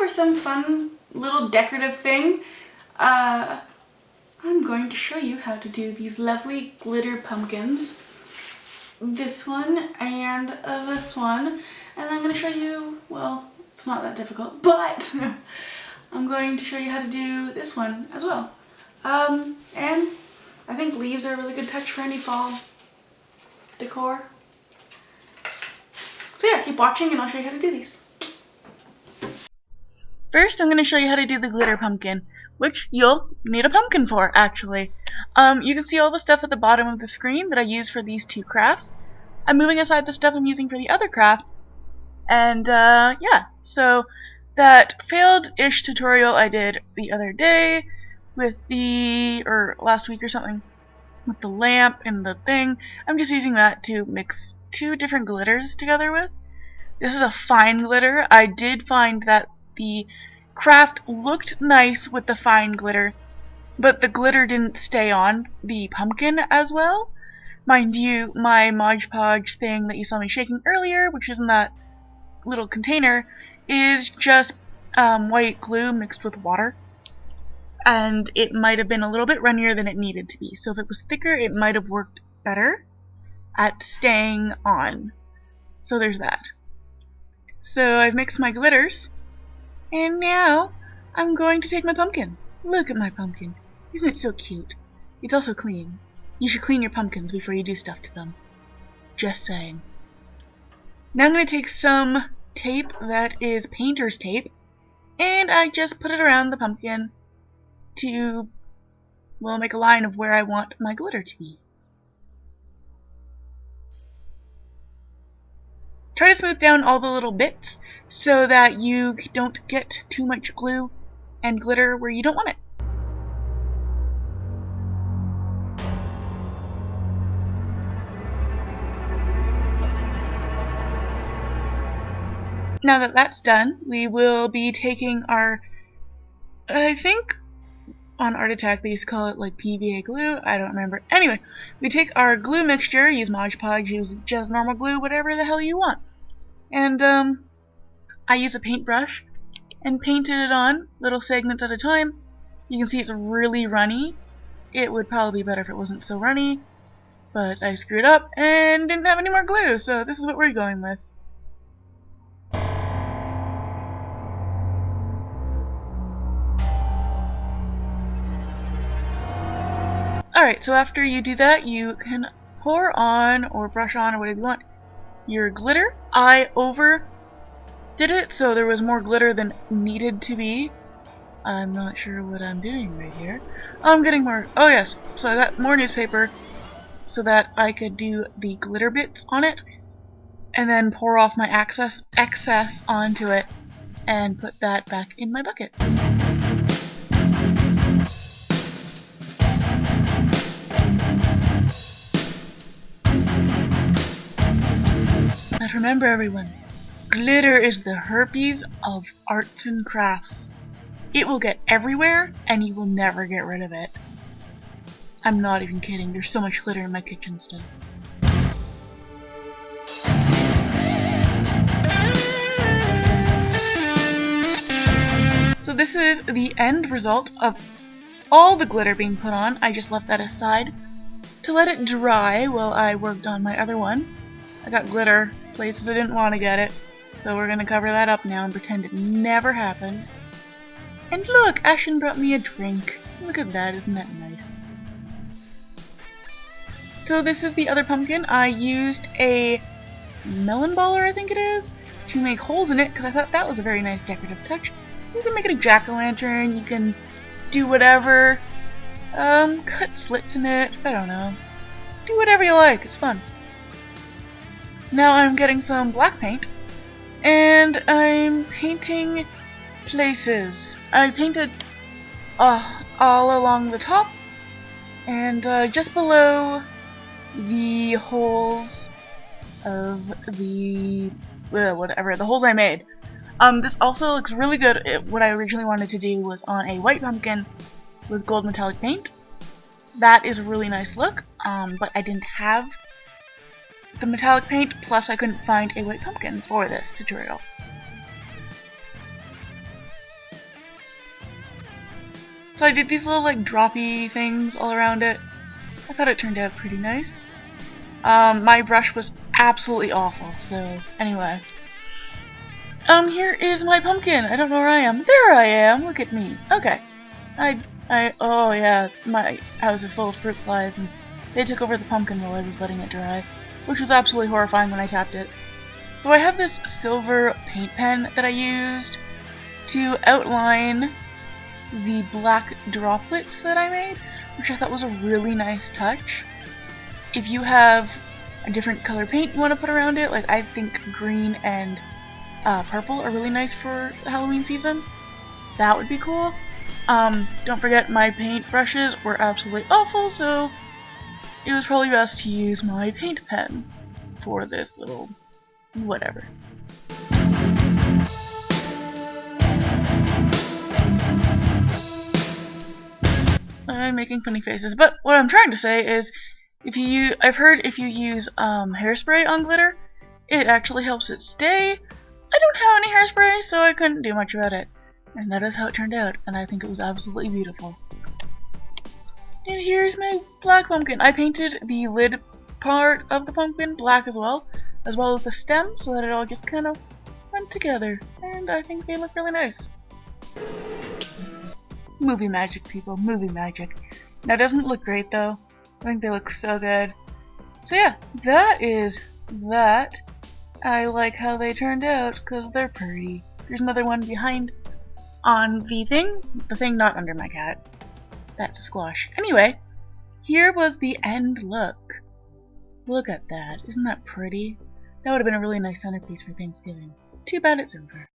for some fun little decorative thing, I'm going to show you how to do these lovely glitter pumpkins. This one and this one. And I'm going to show you, well, it's not that difficult, but I'm going to show you how to do this one as well. And I think leaves are a really good touch for any fall decor. So yeah, keep watching and I'll show you how to do these. First, I'm going to show you how to do the glitter pumpkin, which you'll need a pumpkin for, actually. You can see all the stuff at the bottom of the screen that I use for these two crafts. I'm moving aside the stuff I'm using for the other craft. And, yeah, so that failed-ish tutorial I did the other day with or last week or something, with the lamp and the thing, I'm just using that to mix two different glitters together with. This is a fine glitter. I did find that the craft looked nice with the fine glitter, but the glitter didn't stay on the pumpkin as well. Mind you, my Mod Podge thing that you saw me shaking earlier, which is in that little container, is just white glue mixed with water. And it might have been a little bit runnier than it needed to be. So if it was thicker, it might have worked better at staying on. So there's that. So I've mixed my glitters, and now I'm going to take my pumpkin. Look at my pumpkin. Isn't it so cute? It's also clean. You should clean your pumpkins before you do stuff to them. Just saying. Now I'm going to take some tape that is painter's tape, and I just put it around the pumpkin to, well, make a line of where I want my glitter to be. Try to smooth down all the little bits so that you don't get too much glue and glitter where you don't want it. Now that that's done, we will be taking our, I think on Art Attack they used to call it like PVA glue, I don't remember. Anyway, we take our glue mixture, use Mod Podge, use just normal glue, whatever the hell you want. And I use a paintbrush and painted it on little segments at a time. You can see it's really runny. It would probably be better if it wasn't so runny, but I screwed up and didn't have any more glue, so this is what we're going with. Alright, so after you do that, you can pour on or brush on or whatever you want your glitter. I overdid it, so there was more glitter than needed to be. I'm not sure what I'm doing right here. I'm getting more, oh yes, so I got more newspaper so that I could do the glitter bits on it and then pour off my excess onto it and put that back in my bucket. But remember everyone, glitter is the herpes of arts and crafts. It will get everywhere and you will never get rid of it. I'm not even kidding, there's so much glitter in my kitchen still. So this is the end result of all the glitter being put on. I just left that aside to let it dry while I worked on my other one. I got glitter places I didn't want to get it, so we're going to cover that up now and pretend it never happened. And look, Ashen brought me a drink. Look at that, isn't that nice? So this is the other pumpkin. I used a melon baller, I think it is, to make holes in it because I thought that was a very nice decorative touch. You can make it a jack-o'-lantern, you can do whatever, cut slits in it, I don't know. Do whatever you like, it's fun. Now I'm getting some black paint, and I'm painting places. I painted all along the top, and just below the holes of the the holes I made. This also looks really good. What I originally wanted to do was on a white pumpkin with gold metallic paint. That is a really nice look, but I didn't have the metallic paint, plus I couldn't find a white pumpkin for this tutorial. So I did these little like droppy things all around it. I thought it turned out pretty nice. My brush was absolutely awful, so anyway. Here is my pumpkin. I don't know where I am. There I am. Look at me. Okay. Oh yeah, my house is full of fruit flies and they took over the pumpkin while I was letting it dry, which was absolutely horrifying when I tapped it. So I have this silver paint pen that I used to outline the black droplets that I made, which I thought was a really nice touch. If you have a different color paint you want to put around it, like I think green and purple are really nice for the Halloween season, that would be cool. Don't forget my paint brushes were absolutely awful, so it was probably best to use my paint pen for this little whatever. I'm making funny faces, but what I'm trying to say is, I've heard if you use hairspray on glitter, it actually helps it stay. I don't have any hairspray, so I couldn't do much about it. And that is how it turned out, and I think it was absolutely beautiful. And here's my black pumpkin. I painted the lid part of the pumpkin black as well as the stem, so that it all just kind of went together. And I think they look really nice. Movie magic, people. Movie magic. Now, it doesn't look great, though. I think they look so good. So yeah, that is that. I like how they turned out, because they're pretty. There's another one behind on the thing not under my cat. That's a squash. Anyway, here was the end look. Look at that. Isn't that pretty? That would have been a really nice centerpiece for Thanksgiving. Too bad it's over.